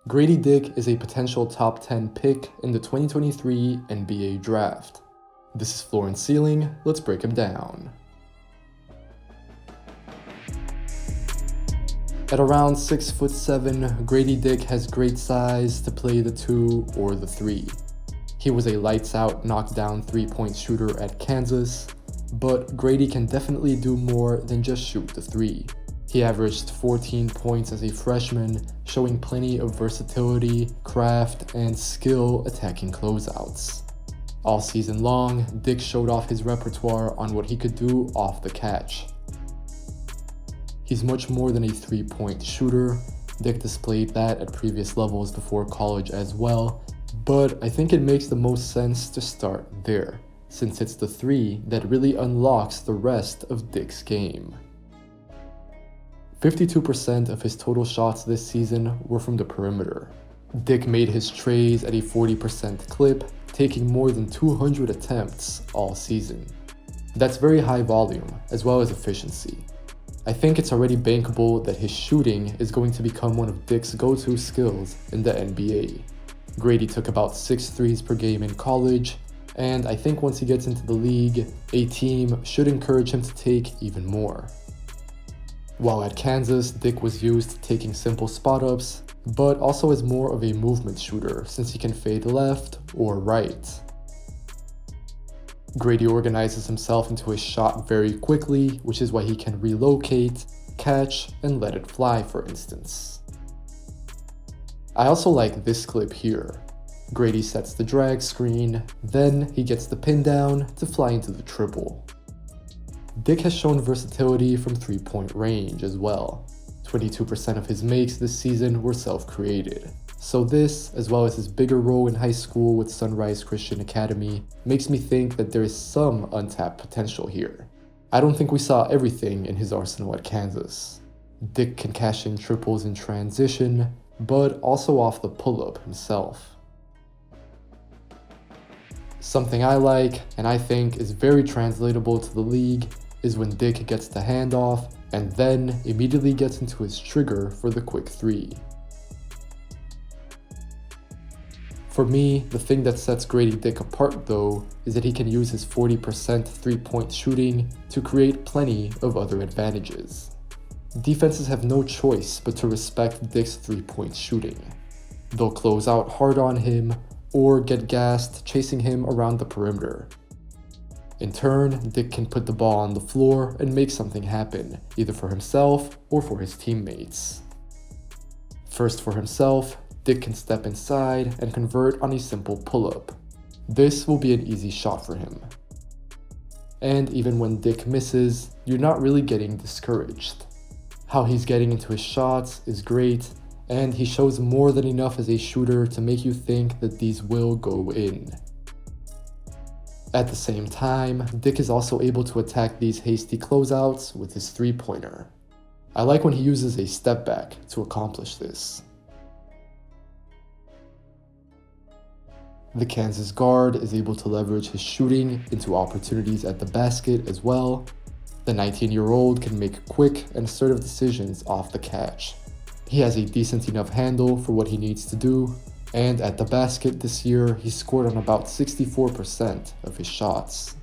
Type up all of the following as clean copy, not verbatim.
Gradey Dick is a potential top 10 pick in the 2023 NBA draft. This is Floor and Ceiling, let's break him down. At around 6'7", Gradey Dick has great size to play the 2 or the 3. He was a lights-out, knockdown three-point shooter at Kansas, but Gradey can definitely do more than just shoot the 3. He averaged 14 points as a freshman, showing plenty of versatility, craft, and skill attacking closeouts. All season long, Dick showed off his repertoire on what he could do off the catch. He's much more than a three-point shooter. Dick displayed that at previous levels before college as well, but I think it makes the most sense to start there, since it's the 3 that really unlocks the rest of Dick's game. 52% of his total shots this season were from the perimeter. Dick made his trays at a 40% clip, taking more than 200 attempts all season. That's very high volume, as well as efficiency. I think it's already bankable that his shooting is going to become one of Dick's go-to skills in the NBA. Gradey took about 6 threes per game in college, and I think once he gets into the league, a team should encourage him to take even more. While at Kansas, Dick was used taking simple spot-ups, but also as more of a movement shooter since he can fade left or right. Gradey organizes himself into his shot very quickly, which is why he can relocate, catch, and let it fly, for instance. I also like this clip here. Gradey sets the drag screen, then he gets the pin down to fly into the triple. Dick has shown versatility from three-point range as well. 22% of his makes this season were self-created. So this, as well as his bigger role in high school with Sunrise Christian Academy, makes me think that there is some untapped potential here. I don't think we saw everything in his arsenal at Kansas. Dick can cash in triples in transition, but also off the pull-up himself. Something I like, and I think is very translatable to the league, is when Dick gets the handoff and then immediately gets into his trigger for the quick 3. For me, the thing that sets Gradey Dick apart though is that he can use his 40% three-point shooting to create plenty of other advantages. Defenses have no choice but to respect Dick's three-point shooting. They'll close out hard on him or get gassed chasing him around the perimeter. In turn, Dick can put the ball on the floor and make something happen, either for himself or for his teammates. First for himself, Dick can step inside and convert on a simple pull-up. This will be an easy shot for him. And even when Dick misses, you're not really getting discouraged. How he's getting into his shots is great, and he shows more than enough as a shooter to make you think that these will go in. At the same time, Dick is also able to attack these hasty closeouts with his three-pointer. I like when he uses a step back to accomplish this. The Kansas guard is able to leverage his shooting into opportunities at the basket as well. The 19-year-old can make quick and assertive decisions off the catch. He has a decent enough handle for what he needs to do, and at the basket this year, he scored on about 64% of his shots.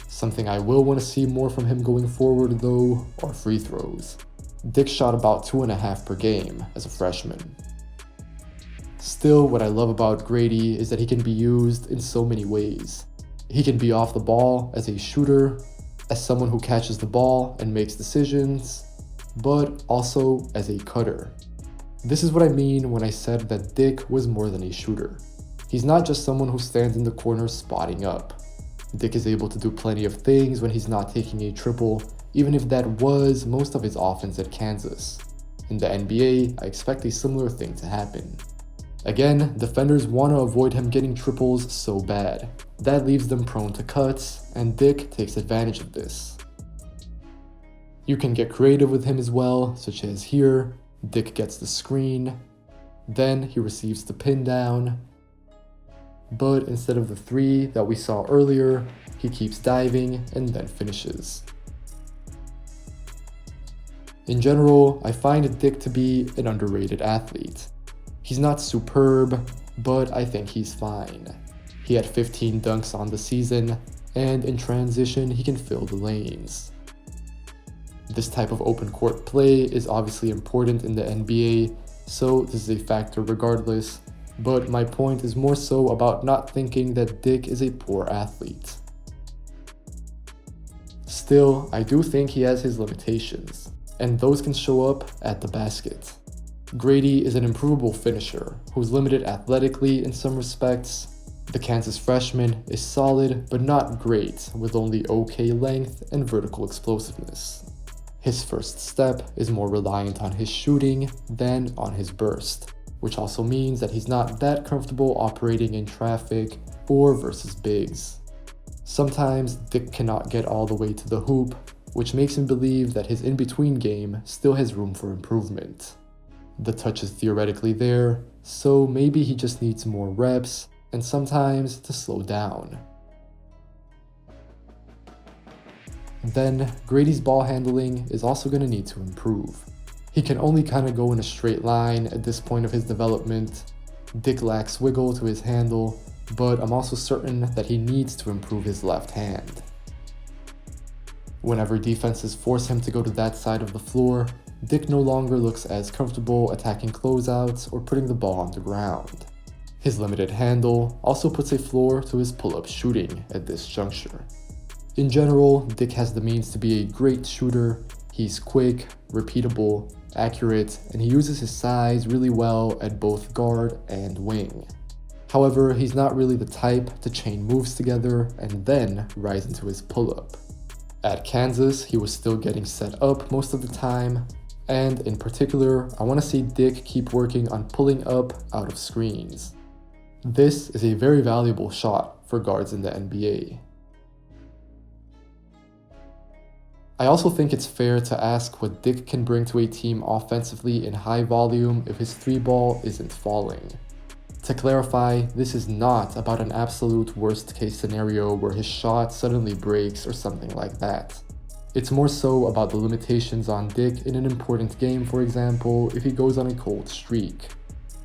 Something I will want to see more from him going forward though are free throws. Dick shot about 2.5 per game as a freshman. Still, what I love about Gradey is that he can be used in so many ways. He can be off the ball as a shooter, as someone who catches the ball and makes decisions, but also as a cutter. This is what I mean when I said that Dick was more than a shooter. He's not just someone who stands in the corner spotting up. Dick is able to do plenty of things when he's not taking a triple, even if that was most of his offense at Kansas. In the NBA, I expect a similar thing to happen. Again, defenders want to avoid him getting triples so bad. That leaves them prone to cuts, and Dick takes advantage of this. You can get creative with him as well, such as here, Dick gets the screen, then he receives the pin down, but instead of the 3 that we saw earlier, he keeps diving and then finishes. In general, I find Dick to be an underrated athlete. He's not superb, but I think he's fine. He had 15 dunks on the season, and in transition, he can fill the lanes. This type of open court play is obviously important in the NBA, so this is a factor regardless, but my point is more so about not thinking that Dick is a poor athlete. Still, I do think he has his limitations, and those can show up at the basket. Gradey is an improvable finisher who's limited athletically in some respects. The Kansas freshman is solid but not great, with only okay length and vertical explosiveness. His first step is more reliant on his shooting than on his burst, which also means that he's not that comfortable operating in traffic or versus bigs. Sometimes Dick cannot get all the way to the hoop, which makes him believe that his in-between game still has room for improvement. The touch is theoretically there, so maybe he just needs more reps and sometimes to slow down. Then, Gradey's ball handling is also going to need to improve. He can only kind of go in a straight line at this point of his development. Dick lacks wiggle to his handle, but I'm also certain that he needs to improve his left hand. Whenever defenses force him to go to that side of the floor, Dick no longer looks as comfortable attacking closeouts or putting the ball on the ground. His limited handle also puts a floor to his pull-up shooting at this juncture. In general, Dick has the means to be a great shooter. He's quick, repeatable, accurate, and he uses his size really well at both guard and wing. However, he's not really the type to chain moves together and then rise into his pull-up. At Kansas, he was still getting set up most of the time, and in particular, I want to see Dick keep working on pulling up out of screens. This is a very valuable shot for guards in the NBA. I also think it's fair to ask what Dick can bring to a team offensively in high volume if his three ball isn't falling. To clarify, this is not about an absolute worst case scenario where his shot suddenly breaks or something like that. It's more so about the limitations on Dick in an important game, for example, if he goes on a cold streak.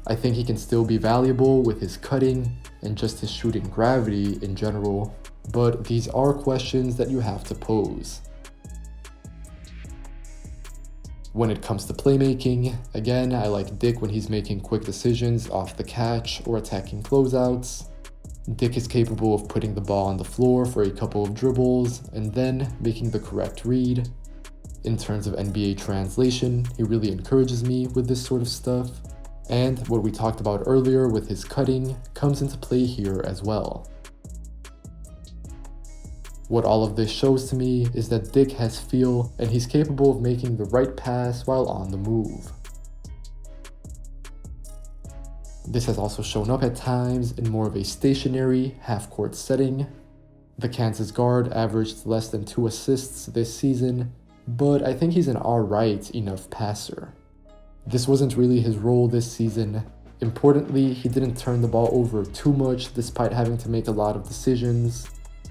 I think he can still be valuable with his cutting and just his shooting gravity in general, but these are questions that you have to pose. When it comes to playmaking, again, I like Dick when he's making quick decisions off the catch or attacking closeouts. Dick is capable of putting the ball on the floor for a couple of dribbles and then making the correct read. In terms of NBA translation, he really encourages me with this sort of stuff. And what we talked about earlier with his cutting comes into play here as well. What all of this shows to me is that Dick has feel and he's capable of making the right pass while on the move. This has also shown up at times in more of a stationary half-court setting. The Kansas guard averaged less than 2 assists this season, but I think he's an alright enough passer. This wasn't really his role this season. Importantly, he didn't turn the ball over too much despite having to make a lot of decisions.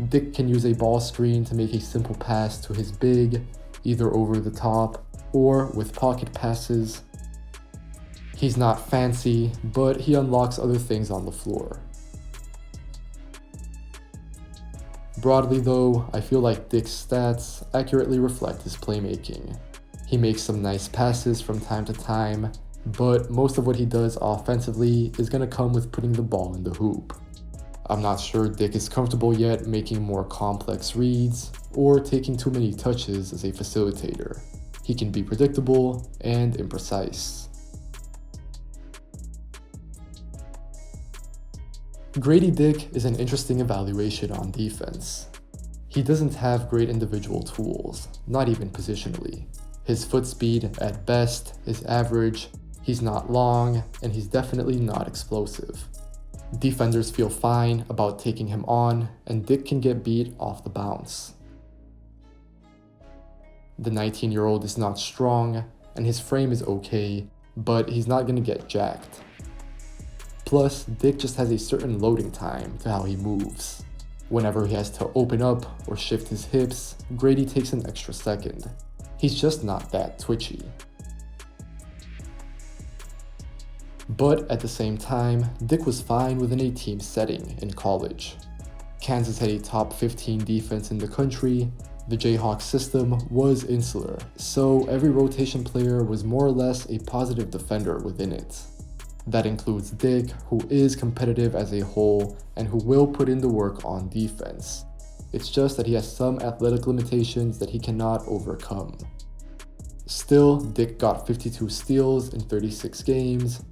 Dick can use a ball screen to make a simple pass to his big, either over the top or with pocket passes. He's not fancy, but he unlocks other things on the floor. Broadly though, I feel like Dick's stats accurately reflect his playmaking. He makes some nice passes from time to time, but most of what he does offensively is going to come with putting the ball in the hoop. I'm not sure Dick is comfortable yet making more complex reads or taking too many touches as a facilitator. He can be predictable and imprecise. Gradey Dick is an interesting evaluation on defense. He doesn't have great individual tools, not even positionally. His foot speed at best is average, he's not long, and he's definitely not explosive. Defenders feel fine about taking him on, and Dick can get beat off the bounce. The 19-year-old is not strong, and his frame is okay, but he's not going to get jacked. Plus, Dick just has a certain loading time to how he moves. Whenever he has to open up or shift his hips, Gradey takes an extra second. He's just not that twitchy. But at the same time, Dick was fine within a team setting in college. Kansas had a top 15 defense in the country. The Jayhawks system was insular, so every rotation player was more or less a positive defender within it. That includes Dick, who is competitive as a whole and who will put in the work on defense. It's just that he has some athletic limitations that he cannot overcome. Still, Dick got 52 steals in 36 games.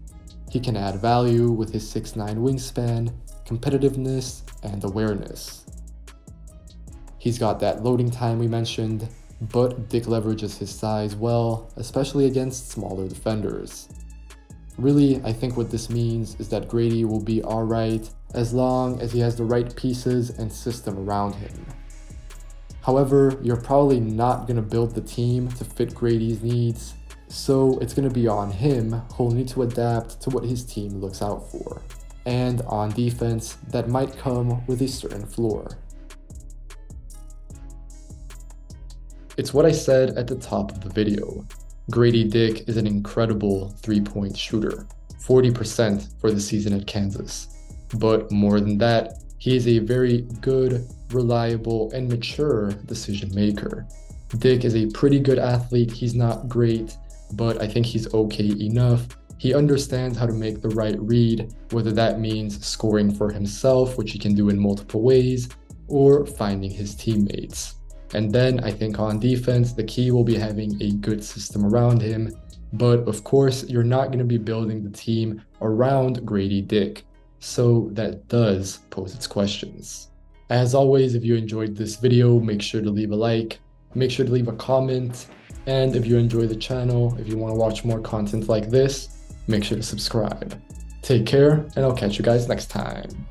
He can add value with his 6'9" wingspan, competitiveness, and awareness. He's got that loading time we mentioned, but Dick leverages his size well, especially against smaller defenders. Really, I think what this means is that Gradey will be alright as long as he has the right pieces and system around him. However, you're probably not going to build the team to fit Gradey's needs, so it's going to be on him who'll need to adapt to what his team looks out for. And on defense, that might come with a certain floor. It's what I said at the top of the video. Gradey Dick is an incredible three-point shooter, 40% for the season at Kansas. But more than that, he is a very good, reliable, and mature decision maker. Dick is a pretty good athlete. He's not great, but I think he's okay enough. He understands how to make the right read, whether that means scoring for himself, which he can do in multiple ways, or finding his teammates. And then I think on defense, the key will be having a good system around him. But of course, you're not going to be building the team around Gradey Dick. So that does pose its questions. As always, if you enjoyed this video, make sure to leave a like, make sure to leave a comment. And if you enjoy the channel, if you want to watch more content like this, make sure to subscribe. Take care, and I'll catch you guys next time.